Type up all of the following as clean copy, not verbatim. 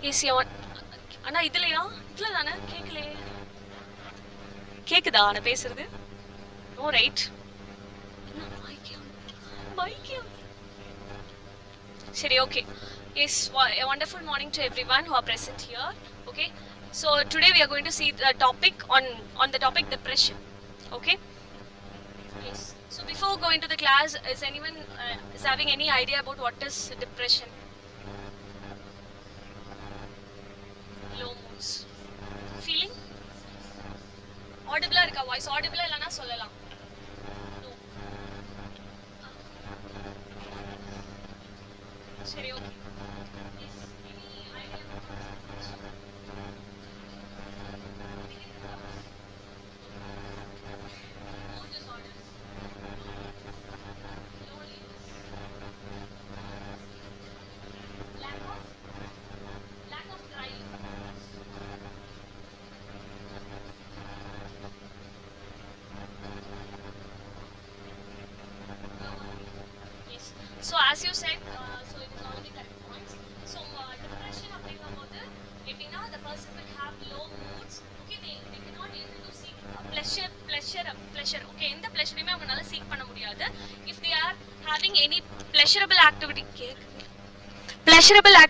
Yes, அண்ணா இதுலயா இதுல தானே கேட்கலையே. கேக்குதா நான் பேசுறது? No right. சரி, okay. Yes, a wonderful morning to everyone who are present here. Okay, so today we are going to see the topic on the topic depression. Okay. Yes. So before going to the class, is anyone is having any idea about what is depression? Low moods. Feeling? Audible இருக்கா? Voice audible இல்லனா சொல்லலாம். No. சரி, okay. Yes. Any idea about depression? Mood disorders. Loneliness. Lack of drive. Yes. So as you said, so it is already correct points. So depression அப்படிங்கும்போது எப்படின்னா the person will have low moods. Okay, they cannot able to seek pleasure. Okay, எந்த pleasureயுமே அவங்களால seek பண்ண முடியாது. If they are having any pleasurable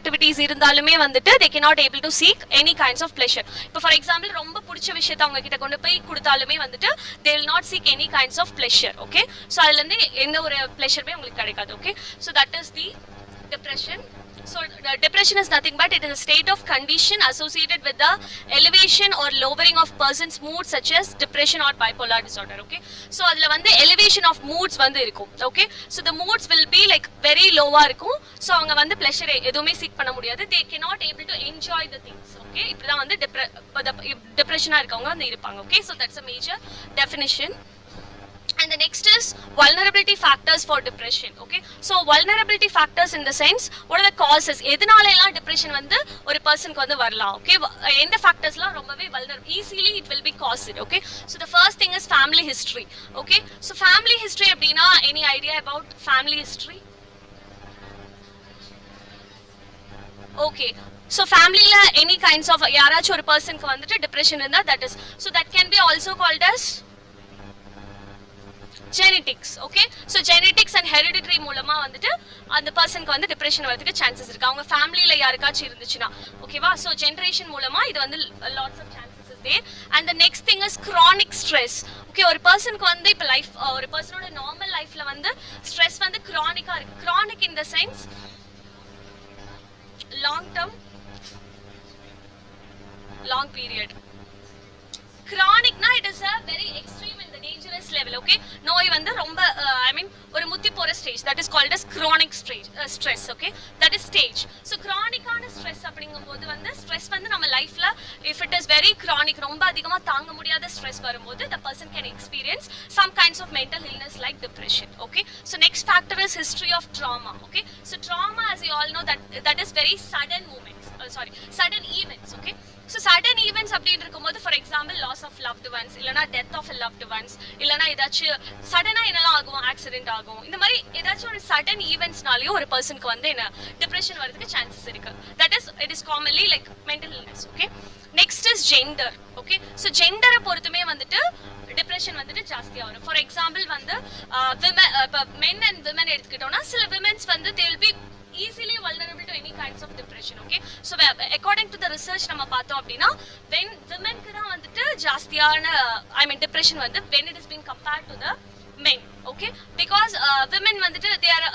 activities இருந்தாலுமே வந்துட்டு they cannot able to seek any kinds of pleasure. இப்போ for example ரொம்ப பிடிச்ச விஷயத்தை அவங்க கிட்ட கொண்டு போய் கொடுத்தாலுமே வந்துட்டு they will not seek any kinds of pleasure. Okay, so அதுல இருந்து எந்த ஒரு pleasureமே உங்களுக்கு கிடைக்காது. Okay, so that is the depression. So depression is nothing but it is a state of condition associated with the elevation or lowering of person's mood such as depression or bipolar disorder. Okay, so அதுல வந்து elevation of moods வந்து இருக்கும். Okay, so the moods will be like very low-ஆ இருக்கும். So அவங்க வந்து pleasure எதுவுமே seek பண்ண முடியாது. They cannot able to enjoy the things. Okay, இப்படிதான் வந்து depression-ஆ இருக்கவங்க வந்து இருப்பாங்க. Okay, so that's a major definition. And the next is vulnerability factors for depression. Okay, so vulnerability factors in the sense, what are the causes? எதனால எல்லாம் depression வந்து ஒரு personக்கு வந்து வரலாம்? Okay, எந்த factorsலாம் ரொம்பவே vulnerable, easily it will be caused. Okay, so the first thing is family history. Okay, so family history அப்படினா any idea about family history? Okay, so family la any kinds of யாராச்சும் ஒரு personக்கு வந்துட்டு depression இருந்தா, that is, so that can be also called as genetics. Okay, so genetics and hereditary மூலமா வந்துட்டு அந்த பர்சனுக்கு வந்து டிப்ரெஷன் வரதுக்கு சான்சஸ் இருக்கு. அவங்க ஃபேமிலில யாருக்காச்சும் இருந்துச்சுன்னா, ஓகேவா? so generation மூலமா இது வந்து lots of chances is there. And the next thing is chronic stress. Okay, ஒரு பர்சனுக்கு வந்து இப்ப லைஃப் ஒரு பர்சனோட நார்மல் லைஃப்ல வந்து ஸ்ட்ரெஸ் வந்து chronic-ஆ இருக்கு. chronic in the sense long period. Chronic na it is a very extreme and the dangerous level. Okay, நோய் வந்து ரொம்ப I mean ஒரு முத்தி போற stage, that is called as chronic stress. Okay, that is stage. So chronic ஆன stress அப்படிங்கும்போது வந்து stress வந்து நம்ம லைஃப்ல if it is very chronic ரொம்ப அதிகமா தாங்க முடியாத stress வரும்போது the person can experience some kinds of mental illness like depression. Okay, so next factor is history of trauma. Okay, so trauma, as you all know, that is very sudden events. Okay, so sudden events அப்படினு இருக்கும்போது for example loss of loved ones, இல்லனா death of a loved ones, இல்லனா ஏதாச்சும் சடனா என்னலாம் ஆகும், accident ஆகும், இந்த மாதிரி ஏதாச்சும் ஒரு sudden eventsனாலயும் ஒரு பர்சனுக்கு வந்து என்ன டிப்ரெஷன் வரதுக்கு சான்சஸ் இருக்கு. that is it is commonly like mental illness. Okay, next is gender. Okay, so gender பொறுத்துமே வந்துட்டு டிப்ரெஷன் வந்துட்டு ஜாஸ்தியா வரும். for example வந்து men and women எடுத்துக்கிட்டோம்னா சில women's வந்து they will be easily vulnerable to any kinds of depression. Okay, so according to the research நம்ம பார்த்தோம் அப்படினா when women க்கு தான் வந்துட்டு ஜாஸ்தியான I mean depression வந்து when it is being compared to the men. Okay, because women வந்துட்டு they are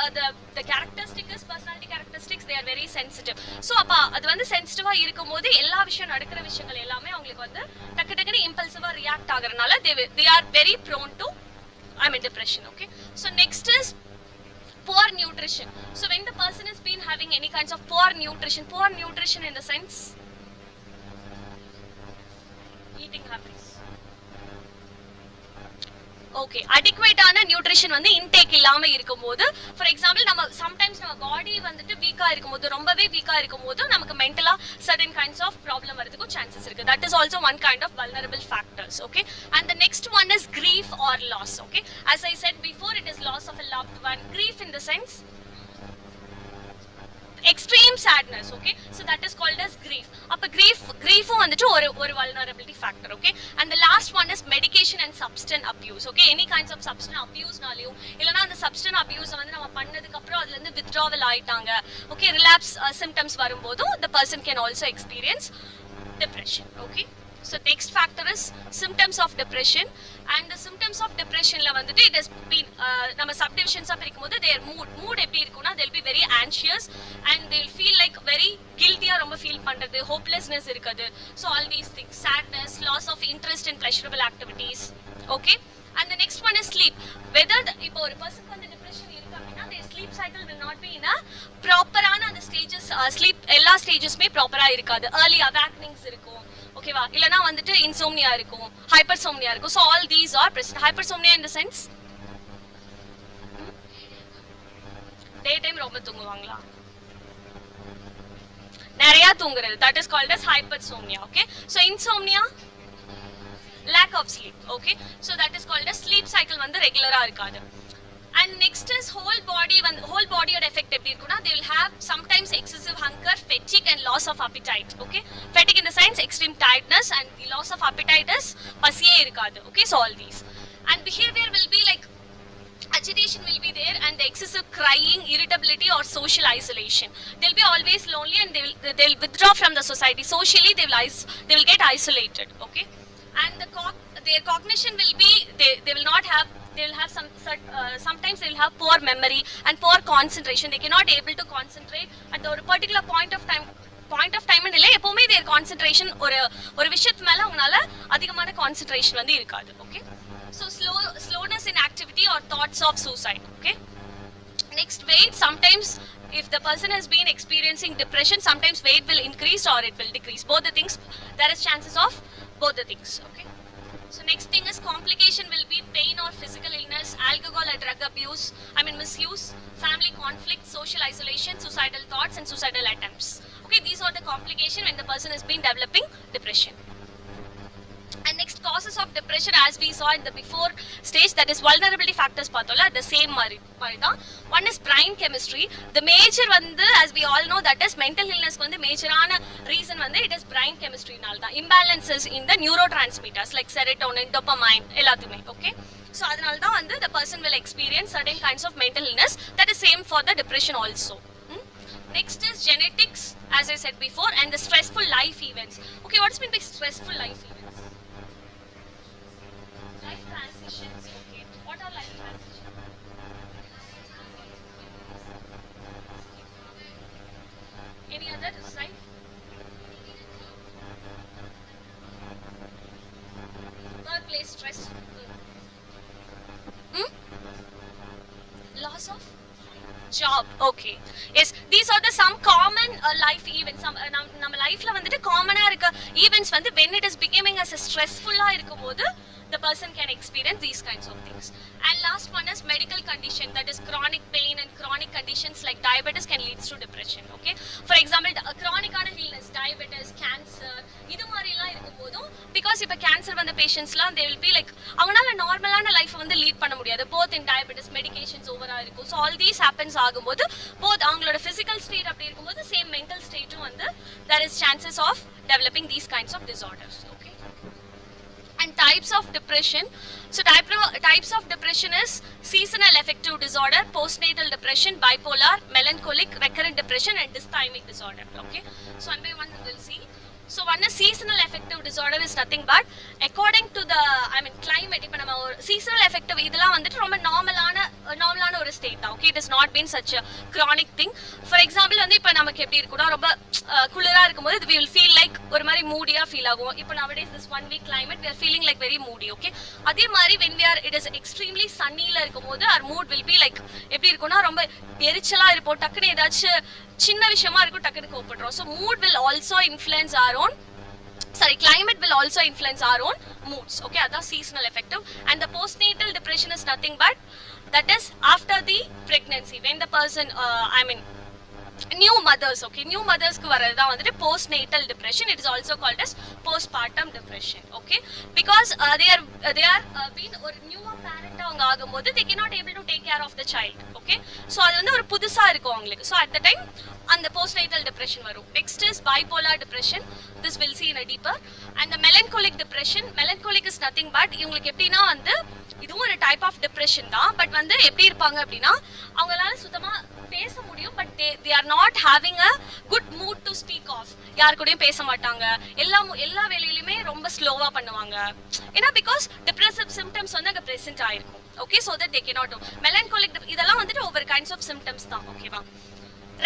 the characteristic is personality characteristics, they are very sensitive. so அப்ப அது வந்து சென்சிட்டிவா இருக்கும்போது எல்லா விஷயம் நடக்கிற விஷயங்கள் எல்லாமே அவங்களுக்கு வந்து டக்கு டக்குன்னு இம்பல்சிவா react ஆகறனால they are very prone to I mean depression. Okay, so next is poor nutrition. So when the person has been having any kinds of poor nutrition in the sense eating habits. Okay, adequate ஆன nutrition வந்து intake இல்லாம இருக்கும்போது for example நம்ம sometimes நம்ம பாடி வந்துட்டு வீக்கா இருக்கும்போது ரொம்பவே வீக்கா இருக்கும்போது நமக்கு மென்டலா certain kinds of problem வரதுக்கு chances இருக்கு. that is also one kind of vulnerable factors. Okay, and the next one is grief or loss. Okay, as I said before, it is loss of a loved one. Grief in the sense extreme sadness, okay, so that is called as grief. Appa grief vandu or vulnerability factor, okay. And the last one is medication and substance abuse, okay. Any kinds of substance abuse naliyo illana and substance abuse vandu nama pannadukku appo adula irundhu withdrawal aayitanga, okay, relapse symptoms varumbodhu the person can also experience depression, okay. So next factor is symptoms of depression, and the symptoms of depression la vandute it has been nama subdivisions ah pirikumbodhu their mood eppadi irukuna, they'll be very anxious and they'll feel like very guilty ah romba feel pandrathu, hopelessness irukadu, so all these things, sadness, loss of interest in pleasurable activities, okay. And the next one is sleep. Whether ipo or person ku depression irukku appadina their sleep cycle will not be in a proper ana the stages, sleep ella stages me proper ah irukadu, early awakenings irukum, okay va, illana vandu insomnia irukum, hypersomnia irukum, so all these are present. Hypersomnia in the sense day time romba thunguvangala, nariya thunguradhu, that is called as hypersomnia, okay. So insomnia, lack of sleep, okay, so that is called as sleep cycle vandu regular ah irukadu. And next is whole body or effect eppadi irukuna, they will have sometimes excessive hunger, fatigue and loss of appetite, okay. Fatigue in the sense extreme tiredness, and the loss of appetite is pasiye irukadu, okay. So all these, and behavior will be like agitation will be there, and the excessive crying, irritability or social isolation, they'll be always lonely and they'll withdraw from the society, socially they will get isolated, okay. And their cognition will be, they will not have, they will have sometimes they will have poor memory and poor concentration, they cannot able to concentrate at a particular point of time and illa epovume their concentration ஒரு விஷயத்து மேல அவங்களால அதிகமான concentration வந்து இருக்காது, okay. So slowness in activity or thoughts of suicide, okay. Next, weight. Sometimes if the person has been experiencing depression, sometimes weight will increase or it will decrease, both the things, there is chances of both the things, okay. So next thing is complication will be pain or physical illness, alcohol or drug abuse, misuse, family conflict, social isolation, suicidal thoughts and suicidal attempts, okay. These are the complication when the person has been developing depression. And next causes of depression, as we saw in the before stage, that is vulnerability factors pathola, the same mari da. One is brain chemistry, the major vandu, as we all know, that is mental illness vandu major ana reason vandu it is brain chemistry nal da, imbalances in the neurotransmitters like serotonin, dopamine ellathime, okay. So adanal da vandu the person will experience certain kinds of mental illness, that is same for the depression also. Next is genetics, as I said before, and the stressful life events, okay. What is meant by stressful life events? Life transitions, okay. What are life transitions? Any other side? Workplace stress. Loss of job, okay. Yes, these are the some common life events, நம்ம லைஃப்ல வந்துட்டு காமனா இருக்க events வந்து when it is becoming as a stressful ஆ இருக்கும்போது the person can experience these kinds of things. And last one is medical condition, that is chronic pain and chronic conditions like diabetes can lead to depression, okay. For example, chronic illness, diabetes, cancer, idu mariyala irukumbodum, because ipa cancer vanda patients la they will be like avangala normalana life வந்து lead பண்ண முடியாது, both in diabetes medications over ஆ இருக்கும், so all these happens ஆகும்போது both அவங்களோட physical state அப்படி இருக்கும்போது same mental state வந்து there is chances of developing these kinds of disorders, okay. And types of depression, so types of depression is seasonal affective disorder, postnatal depression, bipolar, melancholic, recurrent depression and dysthymic disorder, okay. So one by one we will see. So one is seasonal affective disorder is nothing but according to the climate, ipo nama seasonal affective idella vandu romba normalana ஒரு state da, okay. It has not been such a chronic thing. For example வந்து இப்போ நமக்கு எப்படி இருக்கும்னா ரொம்ப குளிரா இருக்கும்போது we will feel like ஒரு மாதிரி moody ஆ feel ஆகும். இப்போ nowadays this 1 week climate we are feeling like very moody, okay. அதே மாதிரி when we are it is extremely sunny ல இருக்கும்போது our mood will be like எப்படி இருக்கும்னா ரொம்ப எரிச்சலா இருப்போம், டக்குனு ஏதாச்சும் சின்ன விஷயமா இருக்கும் டக்குனு கோபப்படுறோம். So mood will also influence our own climate will also influence our own moods, okay. That's seasonal affective. And the postnatal depression is nothing but that is after the pregnancy, when the person new mothers, okay, new mothers ku varadha vandu postnatal depression. It is also called as postpartum depression, okay, because they are been or newer parent avanga agumbodhu they cannot able to take care of the child, okay, so adu vandu or pudusa irukum avangalukku, so at the time and the postnatal depression varum. Next is bipolar depression, this we'll see in a deeper. And the melancholic depression, melancholic is nothing but இவங்களுக்கு எப்படின்னா வந்து இதுவும் ஒரு type of depression தான். But வந்து எப்படி இருப்பாங்க அப்படின்னா அவங்களால சுத்தமா பேச முடியும், but they are not having a good mood to speak of. யார் கூடயும் பேச மாட்டாங்க, எல்லா வேலையிலுமே ரொம்ப ஸ்லோவா பண்ணுவாங்க. ஏன்னா பிகாஸ் டிப்ரெசிவ் சிம்டம்ஸ் வந்து அங்க பிரசன்ட் ஆயிருக்கும், okay, so that they cannot do. melancholic இதெல்லாம் வந்துட்டு ஒவ்வொரு கைண்ட்ஸ் ஆஃப் சிம்டம்ஸ் தான், ஓகேவா.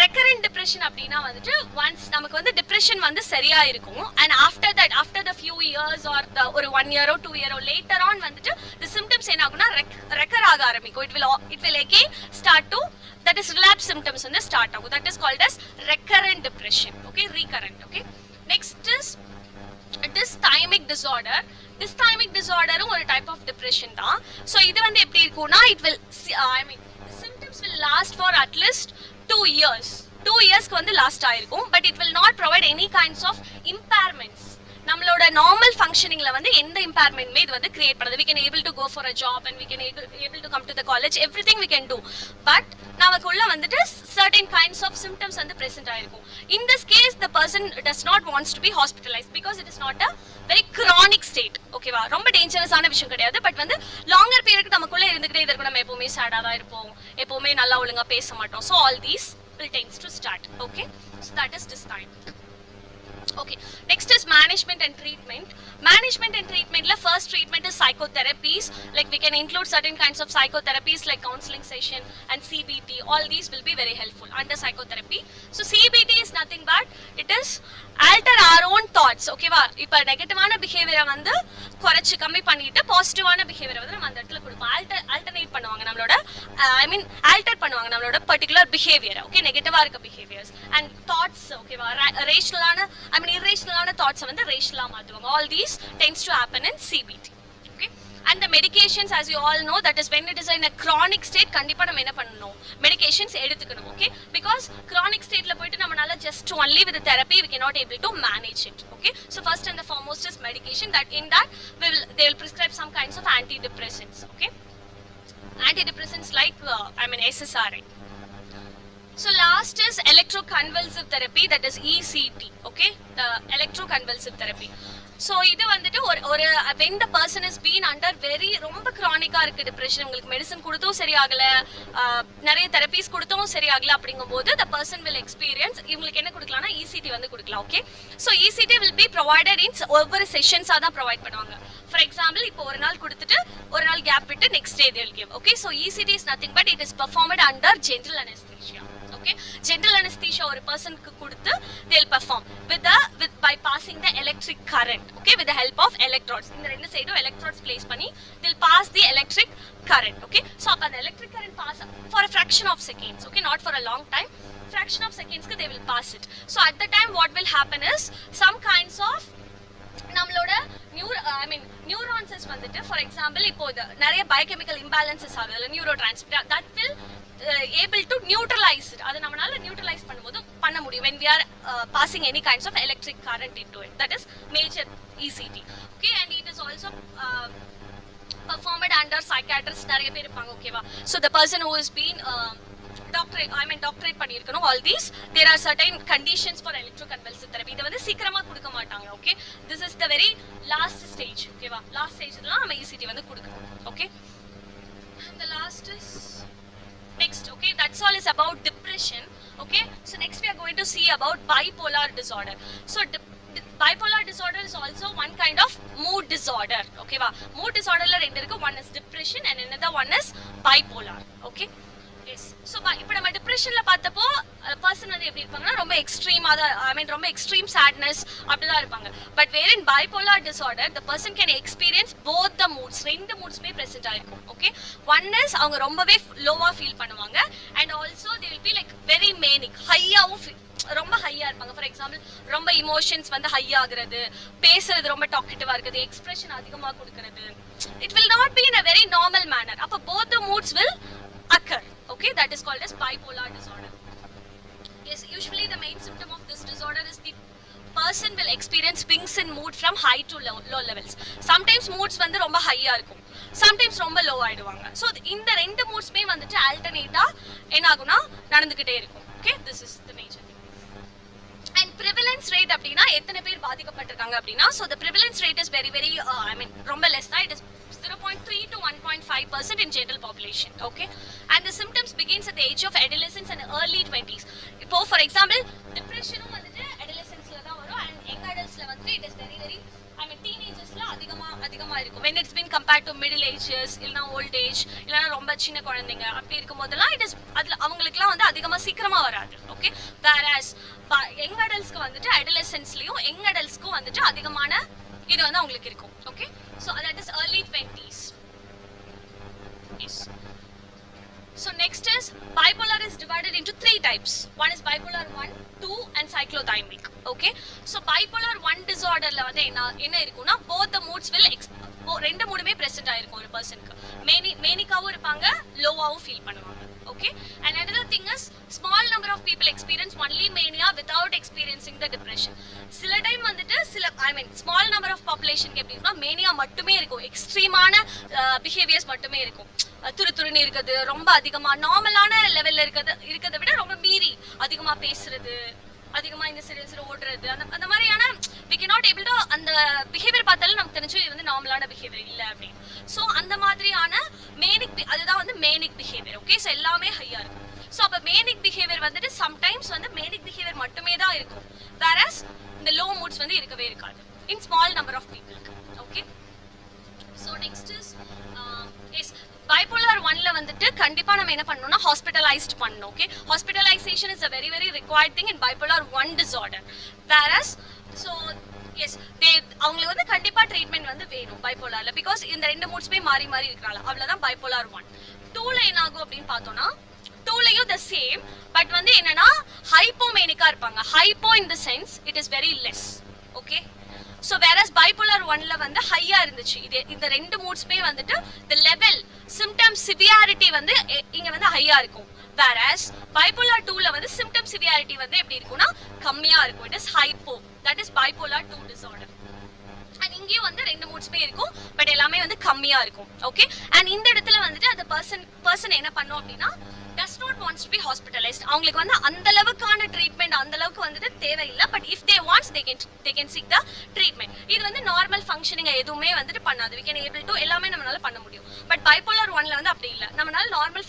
recurrent depression அப்படினா வந்துட்டு once நமக்கு வந்து டிப்ரெஷன் வந்து சரியா இருக்கும் and after the few years or the ஒரு 1 year or 2 year or later on வந்துட்டு the symptoms என்ன ஆகும்னா recur ஆக ஆரம்பிக்கும். it will again start to, that is relapse symptoms வந்து start ஆகும். that is called as recurrent depression, okay, recurrent, okay. next is dysthymic disorder. dysthymic disorder ஒரு type of depression தான். so இது வந்து எப்படி இருக்கும்னா it will symptoms will last for at least 2 years. 2 yearsக்கு வந்து last ஆயிருக்கும், but it will not provide any kinds of impairments. நம்மளோட normal ஃபங்க்ஷனிங்ல வந்து எந்த இம்பேர்மெண்ட்மே இது வந்து கிரியேட் பண்ணது. we can able to go for a job and we can able to come to the college, everything we can do, but நமக்குள்ள வந்துட்டு certain kinds of symptoms வந்து present ஆயிருக்கும். in this case the person does not wants to be hospitalized because it is not a very chronic state, ஓகேவா. ரொம்ப டேஞ்சரஸான விஷயம் கிடையாது, but வந்து longer period நமக்குள்ள இருந்துகிட்டே இருக்கும். நம்ம எப்பவுமே சேடா தான் இருப்போம், எப்பவுமே நல்லா ஒழுங்கா பேச மாட்டோம். so all these will tends to start, okay, so that is dysthymic. okay, next is management and treatment. management and treatment la first treatment is psychotherapies, like we can include certain kinds of psychotherapies like counseling session and CBT. all these will be very helpful under psychotherapy. so CBT is nothing but it is alter our own thoughts, okay va. ipa negative behavior வந்து குறைச்சு கம்மி பண்ணிட்டு பாசிட்டிவான behaviour வந்து நம்ம அந்த இடத்துல கொடுப்போம். alternate பண்ணுவாங்க நம்மளோட ஆல்டர் பண்ணுவாங்க நம்மளோட பர்టిక్యులர் பிஹேவியர், ஓகே, நெகட்டிவா இருக்க பிஹேவியர்ஸ் அண்ட் தாட்ஸ், ஓகேவா. ரேஷனலான irrational thoughts வந்து ரேஷனலா மாத்துவாங்க. all these tends to happen in CBT, okay. and the medications, as you all know, that is when it is in a chronic state கண்டிப்பா நம்ம என்ன பண்ணணும், medications எடுத்துக்கணும், okay, because chronic stateல போயிட்டு நம்மனால just only with the therapy we cannot able to manage it, okay. so first and the foremost is medication, that in that they will prescribe some kinds of antidepressants, okay, antidepressants like SSRI. so last is electroconvulsive therapy, that is ECT, okay, the electroconvulsive therapy. so இது வந்துட்டு ஒரு when the person is been under very ரொம்ப chronic-ஆ இருக்கு depression, உங்களுக்கு medicine கொடுத்தும் சரியாகல, நிறைய therapies கொடுத்தும் சரியாகல, அப்படிங்கும்போது the person will experience, இவங்களுக்கு என்ன கொடுக்கலாம்னா ECT வந்து கொடுக்கலாம், okay. so ECT will be provided in ஒவ்வொரு செஷன்ஸா தான் ப்ரொவைட் பண்ணுவாங்க. for example இப்போ ஒரு நாள் கொடுத்துட்டு ஒரு நாள் கேப் விட்டு next day they will give, okay. so ECT is nothing but it is performed under general anesthesia, okay. general anesthesia ஒரு பர்சனுக்கு கொடுத்து they will perform with by passing the electric current, okay, with the help of electrodes. இந்த ரெண்டு சைடும் electrodes place பண்ணி they will pass the electric current, okay. so அப்ப அந்த electric current pass for a fraction of seconds, okay, not for a long time, fraction of seconds க்கு they will pass it. so at the time what will happen is some kinds of நம்மளோட நியூரான்ஸஸ் வந்துட்டு for example இப்போ நிறைய biochemical imbalances ஆகுதுல, neurotransmitter, that will able to neutralize it. அது நம்மளால neutralise பண்ணும்போது பண்ண முடியும் when we are passing any kinds of electric current into it, that is major ECT, okay. and it is also performed under psychiatrists, நிறைய பேர் இருப்பாங்க, ஓகேவா. so the person who has been doctorate பண்ணிருக்கணும். all these there are certain conditions for electroconvulsive therapy. இது வந்து சீக்கிரமா கொடுக்க மாட்டாங்க, okay. this is the very last stage, ஓகேவா. last stageல நம்ம ECT வந்து கொடுக்கணும், okay. and the last is next, okay, that's all is about depression, okay. so next we are going to see about bipolar disorder. so bipolar disorder is also one kind of mood disorder, okay va. mood disorder la rendu irukku, one is depression and another one is bipolar, okay. yes so இப்போ நம்ம டிப்ரெஷன்ல பார்த்தப்போ person வந்து எப்படி இருப்பாங்கன்னா ரொம்ப எக்ஸ்ட்ரீமா தான், ரொம்ப extreme sadness அப்படிதான் இருப்பாங்க. But where in bipolar disorder the person can experience both the moods, ரெண்டு மூட்ஸ்மே பிரசன்ட் ஆயிருக்கும், ஓகே. ஒன் இஸ் அவங்க ரொம்பவே லோவா ஃபீல் பண்ணுவாங்க and also they will be like very manic, ஹையாவும் ரொம்ப ஹையா இருப்பாங்க. ஃபார் எக்ஸாம்பிள் ரொம்ப இமோஷன்ஸ் வந்து ஹை ஆகுறது, பேசுறது ரொம்ப டாக்கேட்டிவா இருக்குது, எக்ஸ்பிரஷன் அதிகமா கொடுக்கிறது, it will not be in a very normal manner. அப்ப both the moods will occur, okay, that is called as bipolar disorder. Yes, usually the main symptom of this disorder is the person will experience swings in mood from high to low levels. Sometimes moods வந்து ரொம்ப ஹையா இருக்கும், sometimes ரொம்ப low ஆயிடுவாங்க. So இந்த ரெண்டு மூட்ஸ்மே வந்துட்டு ஆல்டர்னேட்டா என்ன ஆகும்னா நடந்துகிட்டே இருக்கும். Okay, this is the major thing. And prevalence rate அப்படின்னா எத்தனை பேர் பாதிக்கப்பட்டிருக்காங்க அப்படின்னா, so the prevalence rate is very very I mean ரொம்ப லெஸ் தான். It is 0.3 to 1.5% in general population. Okay, and the symptoms begins at the age of adolescence and early 20s. இப்போ for example depression வந்துட்டு adolescenceல தான் வரும், and young adultsல வந்துட்டு it is very very I mean teenagersல அதிகமா இருக்கும். when it's been compared to middle ages இல்லனா old age இல்லனா ரொம்ப சின்ன குழந்தைங்க அப்படி இருக்கும்போதெல்லாம் it is அதுல அவங்களுக்குலாம் வந்து அதிகமா சீக்கிரமா வராது. ஓகே, whereas young adultsக்கு வந்துட்டு adolescenceலயும் young adultsக்கு வந்துட்டு அதிகமான இது வந்து அவங்களுக்கு இருக்கும். Okay, so that is early 20s. Yes. So next is bipolar is divided into 3 types. One is bipolar 1, 2 and cyclothymic. Okay, so bipolar 1 disorderல வந்து என்ன இருக்கும்னா both the moods will ரெண்டு மூடுமே present ஆயிருக்கும் ஒரு பர்சனுக்கு. மேனிக்காவும் இருப்பாங்க, லோவாவும் ஃபீல் பண்ணுவாங்க. Okay, and another thing is small number of people experience only mania without experiencing the depression. சில டைம் வந்துட்டு I mean small number of population க்கு எப்படின்னா மேனியா மட்டுமே இருக்கும், எக்ஸ்ட்ரீமான பிஹேவியர்ஸ் மட்டுமே இருக்கும். துருதுருன்னு இருக்குது, ரொம்ப அதிகமா நார்மலான லெவல்ல இருக்கிறத விட ரொம்ப மீறி அதிகமா பேசுறது, அதிகமா இந்த சைடு ஓடுறது, அந்த மாதிரியான we cannot able to அந்த பிஹேவியர் பார்த்தாலும் நமக்கு தெரிஞ்சு இது வந்து நார்மலான பிஹேவியர் இல்ல அப்படின்னு. ஸோ அந்த மாதிரியான மேனிக் அதுதான் வந்து மேனிக் பிஹேவியர். ஓகே, ஸோ எல்லாமே ஹையா இருக்கும். ஸோ அப்போ மேனிக் பிஹேவியர் வந்துட்டு சம்டைம்ஸ் வந்து மேனிக் பிஹேவியர் மட்டுமே தான் இருக்கும், வேரஸ் இந்த லோ மூட்ஸ் வந்து இருக்கவே இருக்காது இன் ஸ்மால் நம்பர் ஆஃப் பீப்புளுக்கு. Okay, so next is yes bipolar 1ல வந்துட்டு கண்டிப்பா நம்ம என்ன பண்ணணும்னா ஹாஸ்பிட்டலைஸ்ட் பண்ணணும். Okay, hospitalization is a very very required thing in bipolar 1 disorder, whereas so yes அவங்களுக்கு வந்து கண்டிப்பா ட்ரீட்மெண்ட் வந்து வேணும் பைபோலார்ல, பிகாஸ் இந்த ரெண்டு மூட்ஸ்மே மாறி மாறி இருக்கறால. அவ்வளவுதான் பைபோலார் 1. 2ல என்ன ஆகும் அப்படின்னு பார்த்தோம்னா 2லயும் the same, பட் வந்து என்னன்னா ஹைப்போமேனிக்கா இருப்பாங்க. Hypo in the sense it is very less. okay, so whereas bipolar 1ல வந்து ஹையா இருந்துச்சு, இந்த ரெண்டு மூட்ஸ்மே வந்துட்டு the level symptom severity வந்து இங்க வந்து ஹையா இருக்கும், whereas bipolar 2ல வந்து symptom severity வந்து எப்படி இருக்கும்னா கம்மியா இருக்கும். it is hypo, that is bipolar 2 disorder. and இங்கேயும் வந்து ரெண்டு மூட்ஸ்மே இருக்கும், பட் எல்லாமே வந்து கம்மியா இருக்கும். ஓகே, அண்ட் இந்த இடத்துல வந்துட்டு அந்த பர்சன் என்ன பண்ணும் அப்படின்னா does not wants to be hospitalized. அவங்களுக்கு வந்து அந்த அளவுக்கான ட்ரீட்மெண்ட் அந்த அளவுக்கு வந்துட்டு தேவையில்லை, but if they wants they can seek the treatment. இது வந்து நார்மல் ஃபங்க்ஷனிங் எதுவுமே வந்துட்டு பண்ணாது, we can able to எல்லாமே நம்மளால பண்ண முடியும். பட் bipolar 1ல வந்து அப்படி இல்லை, நம்மளால நார்மல்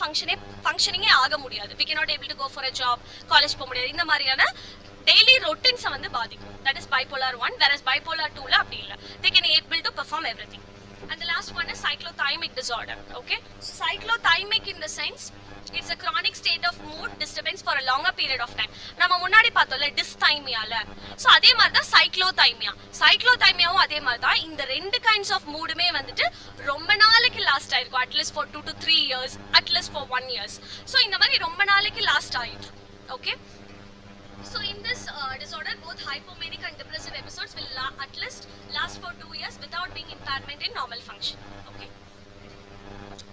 ஃபங்க்ஷனிங்கே ஆக முடியாது. we cannot able to go for a job, college போக முடியாது, இந்த மாதிரியான டெய்லி ரொட்டீன்ஸை வந்து பாதிக்கும். that is bipolar 1, whereas bipolar 2ல அப்படி இல்லை, they can able to perform everything. and the last one is cyclothymic disorder. okay, cyclothymic in the sense it's a chronic state of mood disturbance for a longer period of time. நம்ம முன்னாடி பார்த்தோம்ல டிஸ்தைமியால, so அதே மாதிரி தான் சைக்ளோதைமியாவும் அதே மாதிரி தான். இந்த ரெண்டு கைண்ட்ஸ் ஆஃப் மூடுமே வந்துட்டு ரொம்ப நாளைக்கு லாஸ்ட் ஆயிருக்கும், at least for 2 to 3 years, at least for 1 year. So இந்த மாதிரி ரொம்ப நாளைக்கு லாஸ்ட் ஆயிடும். Okay, so in this disorder both hypomanic and depressive episodes will at least last for 2 years without being impairment in normal function. okay,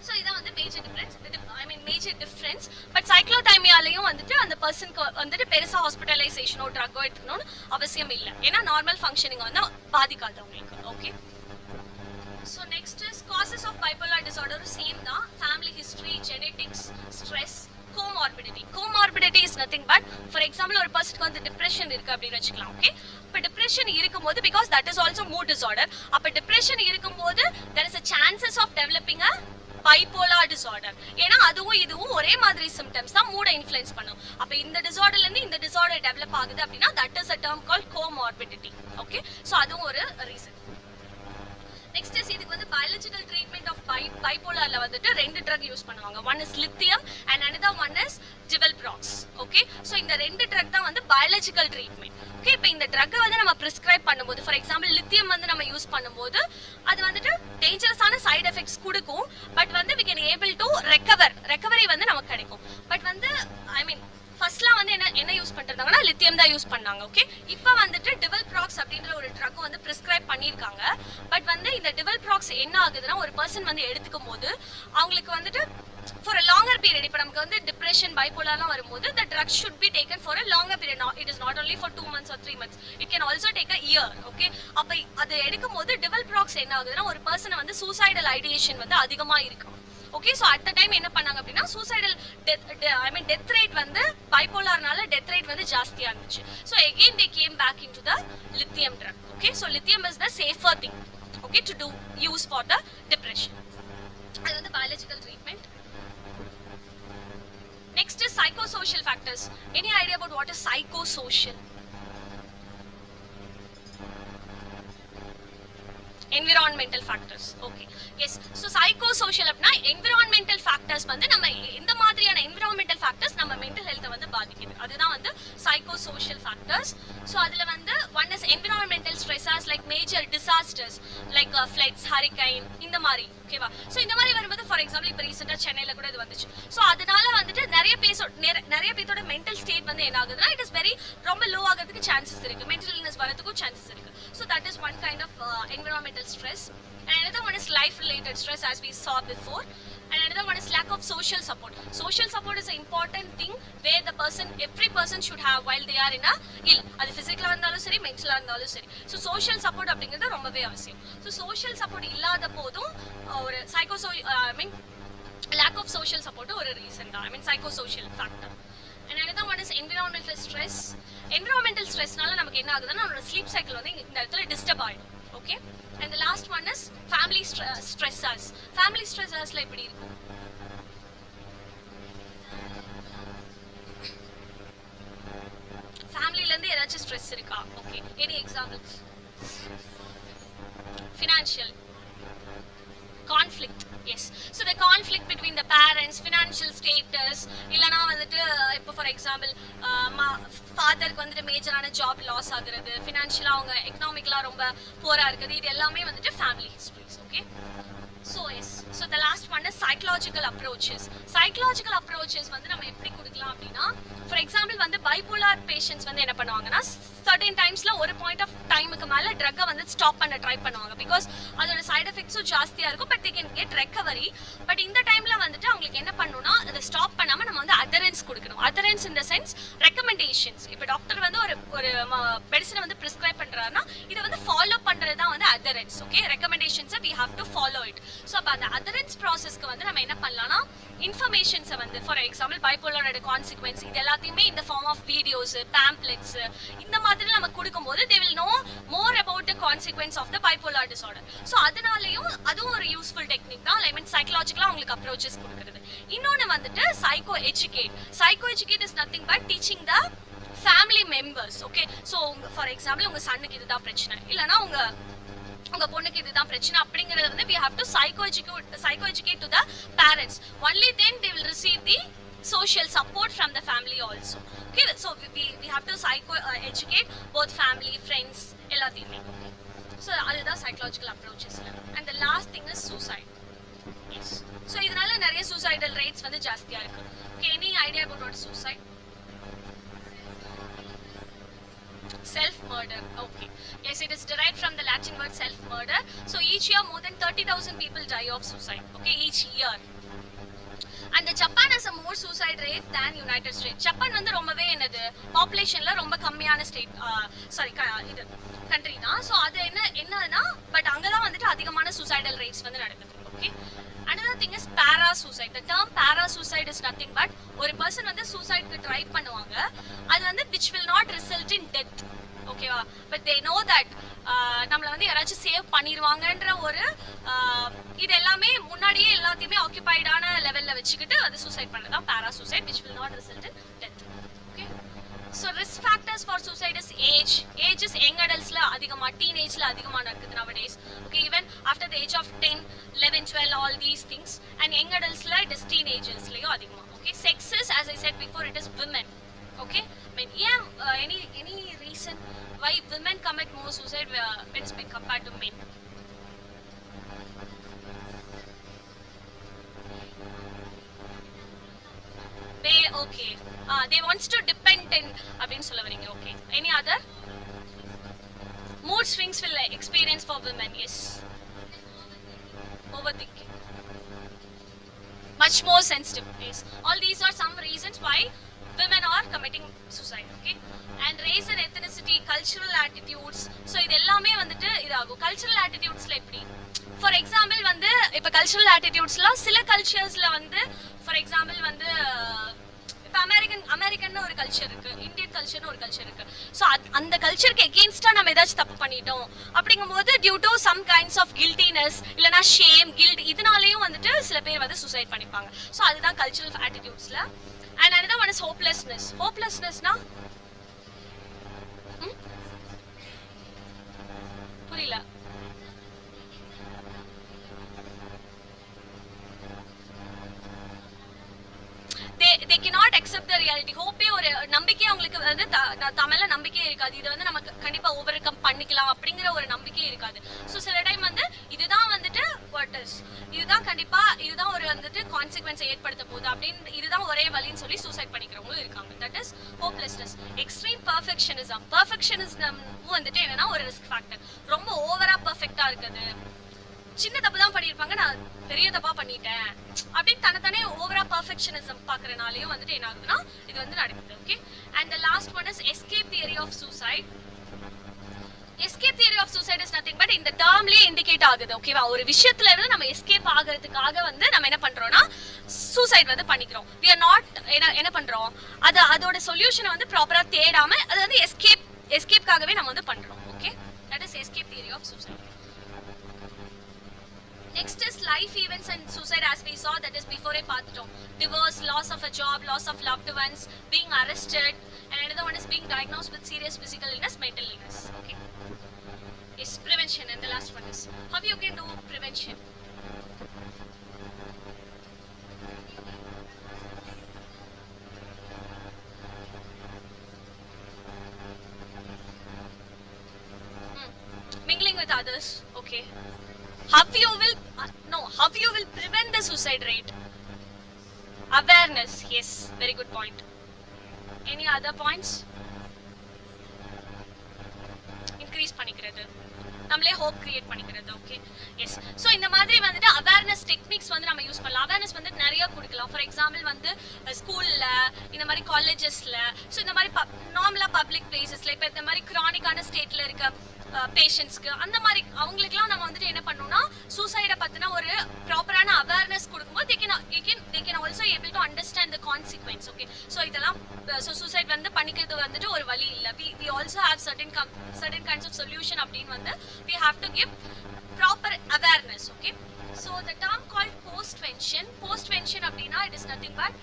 so இதான் வந்து major difference. But சைக்ளோதைமியாலையும் வந்துட்டு அந்த பர்சனுக்கு வந்துட்டு பெருசா ஹாஸ்பிட்டலைசேஷனோ ட்ரக்கோ எடுக்கணும்னு அவசியம் இல்லை, ஏன்னா நார்மல் ஃபங்க்ஷனிங் வந்து பாதிக்காது அவங்களுக்கு. Okay, so next is causes of bipolar disorder same தான், family history, genetics, stress, comorbidity is nothing but for example ஒரு பர்சனுக்கு வந்து டிப்ரெஷன் இருக்கு அப்படின்னு வச்சுக்கலாம். ஓகே, இப்போ டிப்ரெஷன் இருக்கும்போது because that is also mood disorder, அப்போ டிப்ரெஷன் இருக்கும்போது there is a chances of developing a bipolar disorder. ஏன்னா அதுவும் இதுவும் ஒரே மாதிரி சிம்டம்ஸ் தான் மூட இன்ஃப்ளூயன்ஸ் பண்ணும். அப்ப இந்த டிசார்டர்ல இருந்து இந்த டிசார்டர் டெவலப் ஆகுது அப்படின்னா that is a term called comorbidity. Okay, so அதுவும் ஒரு ரீசன். நெக்ஸ்ட் இஸ் இதுக்கு வந்து பயாலஜிக்கல் ட்ரீட்மெண்ட் ஆஃப் பைபோலார்ல வந்துட்டு ரெண்டு ட்ரக் யூஸ் பண்ணுவாங்க. One is lithium and another one is divalproex. Okay, so இந்த ரெண்டு ட்ரக் தான் வந்து பயாலஜிக்கல் ட்ரீட்மெண்ட். ஓகே, இப்போ இந்த ட்ரக் வந்து நம்ம பிரிஸ்கிரைப் பண்ணும்போது ஃபார் எக்ஸாம்பிள் லித்தியம் வந்து நம்ம யூஸ் பண்ணும்போது அது வந்துட்டு டேஞ்சரஸான சைடு எஃபெக்ட்ஸ் கொடுக்கும், பட் வந்து we can able to recovery வந்து நமக்கு கிடைக்கும். பட் வந்து ஐ மீன் ஃபர்ஸ்ட்லாம் வந்து என்ன யூஸ் பண்ணிருந்தாங்கன்னா லித்தியம் தான் யூஸ் பண்ணாங்க. ஓகே, இப்போ வந்துட்டு டிவல்ப்ராக்ஸ் அப்படின்ற ஒரு ட்ரக் வந்து பிரிஸ்கிரைப் பண்ணியிருக்காங்க. பட் வந்து இந்த டிவல்ப்ராக்ஸ் என்ன ஆகுதுன்னா ஒரு பர்சன் வந்து எடுத்துக்கும் போது அவங்களுக்கு வந்துட்டு ஃபார் அ லாங்கர் பீரியட், இப்போ நமக்கு வந்து டிப்ரெஷன் பைபோலார்லாம் வரும்போது the drug should be taken for a longer period. It is not only for 2 months or 3 months, it can also take a year. Okay, அப்போ அது எடுக்கும் போது டிவல்ப்ராக்ஸ் என்ன ஆகுதுன்னா ஒரு பர்சனை வந்து சூசைடல் ஐடியேஷன் வந்து அதிகமாக இருக்கும். Okay, so at the time என்ன பண்ணாங்க அப்படின்னா சூசைடல் டெத் ரேட் வந்து பைபோலார்னால டெத் ரேட் வந்து ஜாஸ்தியாக இருந்துச்சு. So again they came back in to the lithium drug. Okay, so lithium is the safer thing okay to do use for the depression. அது வந்து biological treatment. Next is psychosocial factors. Any idea about what is psychosocial? Environmental factors. Okay, yes, so psychosocial apna environmental factors வந்து நம்ம இந்த மாதிரியான environmental factors நம்ம mental health வந்து பாதிக்குது. அதுதான் வந்து psychosocial factors. So அதுல வந்து one is environmental stressors like major disasters like floods, hurricane இந்த மாதிரி. ஓகேவா, ஸோ இந்த மாதிரி வரும்போது ஃபார் எக்ஸாம்பிள் இப்போ ரீசெண்டாக சென்னையில் கூட இது வந்துச்சு. ஸோ அதனால வந்துட்டு நிறைய பேரோட மென்டல் ஸ்டேட் வந்து என்ன ஆகுதுன்னா இட் இஸ் வெரி ரொம்ப லோ ஆகிறதுக்கு சான்சஸ் இருக்கு, மென்டல் இல்னஸ் வரதுக்கும் சான்சஸ் இருக்கு. So that is one kind of environmental stress. And another one is life related stress as we saw before. And another one is lack of social support. Social support is an important thing where every person should have while they are in a ill. அது physical இருந்தாலும் சரி, mental இருந்தாலும் சரி. So social support அப்படிங்கிறது ரொம்பவே அவசியம். So social support இல்லாத போதும் ஒரு lack of social support ஒரு reason தான். Psychosocial factor. And another one is environmental stress. Environmental stressனால நமக்கு என்ன ஆகுதுன்னா நம்மளோட sleep cycle வந்து இந்த இடத்துல disturb ஆயிடும். Okay, and the last one is family stressors. Family stressors எப்படி இருக்கும்? ஃபேமிலில இருந்து ஏதாச்சும் ஸ்ட்ரெஸ் இருக்கா? Okay, any examples? Financial conflict. Yes, so the conflict between the parents, financial status, இல்லனா வந்துட்டு இப்போ ஃபார் எக்ஸாம்பிள் ஃபாதருக்கு வந்துட்டு மேஜரான ஜாப் லாஸ் ஆகுறது, ஃபினான்ஷியலா அவங்க எக்கனாமிக்கலா ரொம்ப புவரா இருக்குது, இது எல்லாமே வந்துட்டு family histories. Okay, so yes, so the last one is psychological approaches. Psychological approaches வந்து நம்ம எப்படி கொடுக்கலாம் அப்படின்னா ஃபார் எக்ஸாம்பிள் வந்து பைபோலார் பேஷண்ட்ஸ் வந்து என்ன பண்ணுவாங்கன்னா சர்டன் டைம்ஸ்ல ஒரு பாயிண்ட் ஆஃப் டைமுக்கு மேல ட்ரக்கை வந்து ஸ்டாப் பண்ண ட்ரை பண்ணுவாங்க பிகாஸ் அதோட சைட் எஃபெக்ட்ஸும் ஜாஸ்தியா இருக்கும். But they can get recovery. But இந்த டைம்ல வந்துட்டு அவங்களுக்கு என்ன பண்ணணும்னா அதை ஸ்டாப் பண்ணாம நம்ம வந்து அதரன்ஸ் கொடுக்கணும். அதரன்ஸ் இன் த சென்ஸ் ரெக்கமெண்டேஷன்ஸ். இப்போ டாக்டர் வந்து ஒரு மெடிசனை வந்து பிரிஸ்கிரைப் பண்றாருன்னா இதை வந்து ஃபாலோ பண்றது தான் வந்து அதரன்ஸ். ஓகே, ரெக்கமெண்டேஷன்ஸை we have to follow it. So அப்போ அந்த அதரன்ஸ் ப்ராசஸ்க்கு வந்து நம்ம என்ன பண்ணலாம்னா இன்ஃபர்மேஷன்ஸை வந்து ஃபார் எக்ஸாம்பிள் பைபோலாரோட கான்சிக்வன்ஸ் இது எல்லாத்தையுமே இந்த ஃபார்ம் ஆஃப் வீடியோஸ், பேம்ப்ளெட்ஸ் இந்த மாதிரி நம்ம கொடுக்கும்போது they will know more about the consequence of the bipolar disorder. So அதனாலையும் அதுவும் ஒரு யூஸ்ஃபுல் டெக்னிக் தான். சைக்கலாஜிக்கலாக உங்களுக்கு அப்ரோச்சஸ் கொடுக்குறது. இன்னொன்று வந்துட்டு psycho educate is nothing but teaching the family members. Okay, so for example உங்கள் சன்னுக்கு இதுதான் பிரச்சனை, இல்லைனா உங்க பொண்ணுக்கு இதுதான் பிரச்சனை அப்படிங்கறது வந்து we have to psycho educate to the parents. Only then they will receive the social support from the family also. Okay, so we have to psycho educate both family, friends, எல்லாத்தையுமே. So அதுதான் psychological approaches. And the last thing is suicide. Yes, so இதனால நிறைய suicidal rates வந்து ஜாஸ்தியா இருக்கு. Okay, any idea about what is suicide? Self-murder. Okay, yes, it is derived from the Latin word self-murder. So each year more than 30,000 people die of suicide. Okay, each year. And the Japan has a more suicide rate than United States. Japan வந்து ரொம்பவே என்னது பாப்புலேஷன்ல ரொம்ப கம்மியான state இது country தான். So அது என்னன்னா but அங்கதான் வந்துட்டு அதிகமான suicidal rates வந்து நடக்குது. Okay, another thing is para-suicide. The term para-suicide is nothing but ஒரு பர்சன் வந்து சூசைட்க்கு ட்ரை பண்ணுவாங்க, அது வந்து which will not result in death. ஓகேவா, பட் they know that நம்மளை வந்து யாராச்சும் சேவ் பண்ணிடுவாங்கன்ற ஒரு இது எல்லாமே முன்னாடியே எல்லாத்தையுமே ஆக்குபைடான லெவல்ல வச்சுக்கிட்டு அது சூசைட் பண்ணுறதா para-suicide which will not result in death. Okay, so risk factors for suicide is age. Age is young adultsல அதிகமா, teenageல அதிகமா நடக்குது nowadays. Okay, even after the age of 10, 11, 12 all these things, and young adultsல it is teenagersலயும் அதிகமா. Okay, sex is as I said before it is women. Okay, I mean any reason why women commit more suicide when it's been compared to men? Okay they wants to depend in அப்படினு சொல்ல வரீங்க. Okay any other mood swings will experience for women? Yes, overthinking, much more sensitive. Yes, all these are some reasons why women are committing suicide. Okay, and race and ethnicity, cultural attitudes, so இது எல்லாமே வந்துட்டு இதாகும். cultural attitudesல எப்படி, for example வந்து இப்ப cultural attitudesலாம் சில culturesல வந்து for example வந்து இப்ப அமெரிக்கன் ஒரு கல்ச்சர் இருக்கு, இந்தியன் கல்ச்சர்னு ஒரு கல்ச்சர் இருக்கு. ஸோ அந்த கல்ச்சருக்கு எகெயின்ஸ்டா நம்ம ஏதாச்சும் தப்பு பண்ணிட்டோம் அப்படிங்கும்போது due to some kinds of guiltiness இல்லைனா ஷேம் கில்ட் இதனாலேயும் வந்துட்டு சில பேர் வந்து சூசைட் பண்ணிப்பாங்க. ஸோ அதுதான் கல்ச்சரல் ஆட்டிடியூட்ஸ்ல. And another one is hopelessness. hopelessnessனா புரியல. they cannot accept the reality. hope ஒரு நம்பிக்கை அவங்களுக்கு வந்து தமிழ்ல நம்பிக்கை இருக்காது. இது வந்து நமக்கு கண்டிப்பா ஓவர் கம் பண்ணிக்கலாம் அப்படிங்கிற ஒரு நம்பிக்கை இருக்காது. ஸோ சில டைம் வந்து இதுதான் வந்துட்டு வாட் இஸ், இதுதான் கண்டிப்பா இதுதான் ஒரு வந்துட்டு கான்சிக்வன்ஸை ஏற்படுத்த போகுது அப்படின்னு இதுதான் ஒரே வழின்னு சொல்லி சூசைட் பண்ணிக்கிறவங்களும் இருக்காங்க. That is hopelessness. Extreme perfectionism வந்துட்டு என்னன்னா ஒரு ரிஸ்க் ஃபேக்டர். ரொம்ப ஓவரா பர்ஃபெக்டா இருக்குது, சின்ன தப்பு தான் பண்ணியிருப்பாங்க, நான் பெரிய தப்பா பண்ணிட்டேன் அப்படின்னு தனத்தானே ஓவரா பர்ஃபெக்ஷனிசம் பாக்குறனாலையும் வந்துட்டு என்ன ஆகுதுன்னா இது வந்து நடக்குது. Okay, and the last one is escape theory of suicide. Escape theory of suicide is nothing but இந்த டேர்ம்லயே இண்டிகேட் ஆகுது. ஓகேவா, ஒரு விஷயத்துல இருந்து நம்ம எஸ்கேப் ஆகிறதுக்காக வந்து நம்ம என்ன பண்றோம்னா சூசைட் வந்து பண்ணிக்கிறோம். we are not என்ன பண்றோம், அதோட சொல்யூஷனை வந்து ப்ராப்பரா தேடாம அது வந்து எஸ்கேப்காகவே நம்ம வந்து பண்றோம். Okay, that is escape theory of suicide. Next is life events and suicide as we saw, that is before a pathom. Divorce, loss of a job, loss of loved ones, being arrested, and another one is being diagnosed with serious physical illness, mental illness. Okay. Yes, prevention, and the last one is how you can do prevention. Mingling with others. Okay. How you will prevent the suicide rate? Awareness. Yes, very good point. Any other points? Increase பண்ணிக்கிறது, நம்மளே hope create பண்ணிக்கிறது. Okay, yes. So இந்த மாதிரி வந்துட்டு awareness techniques வந்து நம்ம use பண்ணலாம். Awareness வந்து நிறைய கொடுக்கலாம். ஃபார் எக்ஸாம்பிள் வந்து ஸ்கூல்ல, இந்த மாதிரி காலேஜஸ்ல, ஸோ இந்த மாதிரி நார்மலா பப்ளிக் பிளேசஸ்ல, இப்போ இந்த மாதிரி கிரானிக்கான ஸ்டேட்ல இருக்க பேஷண்ட்ஸ்க்கு அந்த மாதிரி அவங்களுக்குலாம் நம்ம வந்துட்டு என்ன பண்ணணும்னா சூசைடை பத்தின ஒரு ப்ராப்பரான அவேர்னஸ் கொடுக்கும்போது they can also able to understand the consequence. Okay, so இதெல்லாம் சூசைட் வந்து பண்ணிக்கிறது வந்துட்டு ஒரு வழி இல்ல. we also have certain kinds of solution அப்படின்னு வந்து we have to give proper awareness. Okay, so the term called postvention அப்படின்னா it is nothing but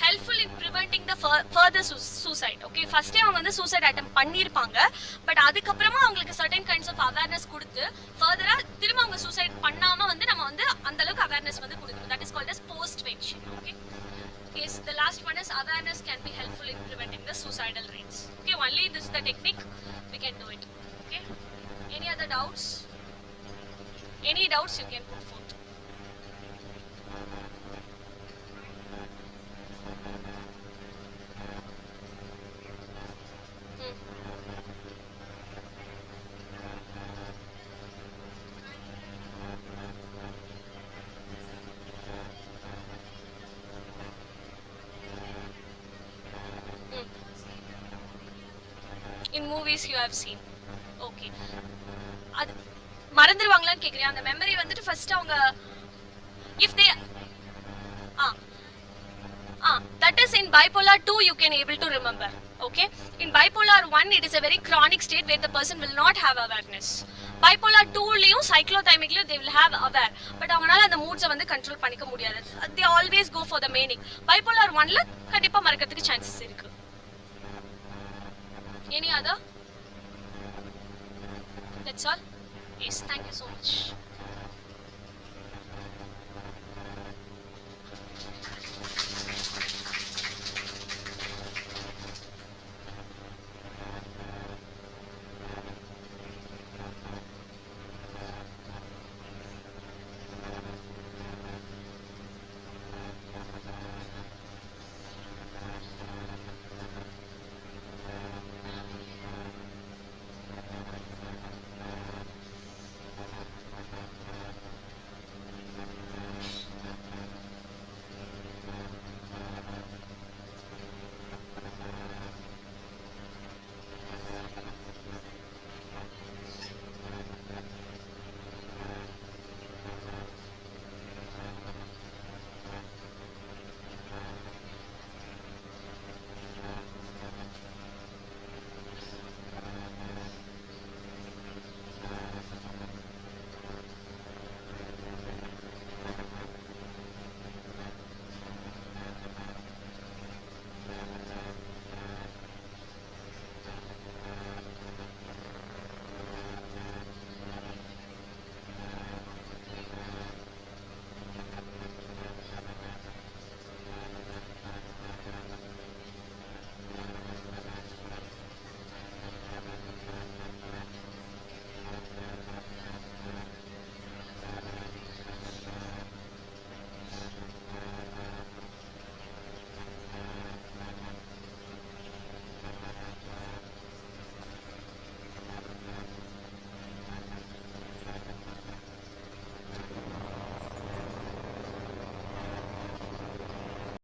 helpful in preventing the further suicide. Okay, first அவங்க வந்து suicide attempt பண்ணிருப்பாங்க, but அதுக்கு அப்புறமா அவங்களுக்கு certain kinds of awareness கொடுத்து furtherா திரும்ப அவங்க suicide பண்ணாம வந்து நம்ம வந்து அந்த அளவுக்கு awareness வந்து கொடுக்கணும். That is called as postvention. Okay, yes, the last one is awareness can be helpful in preventing the suicidal rates. Okay, only this is the technique we can do it. Okay, any other doubts? Any doubts you can put forth. In movies you have seen. Okay, அது மறந்துடுவாங்களான்னு கேக்குறேன். அந்த memory வந்துட்டு first அவங்க if they that is in bipolar 2 you can able to remember. Okay, in bipolar 1 it is a very chronic state where the person will not have awareness. bipolar 2 லயும் cyclothymic they will have aware, but அவங்களால அந்த moods வந்து control பண்ணிக்க முடியாது. they always go for the meaning. bipolar 1 ல கண்டிப்பா மறக்கிறதுக்கு chances இருக்கு. Any other? That's all. Yes, thank you so much.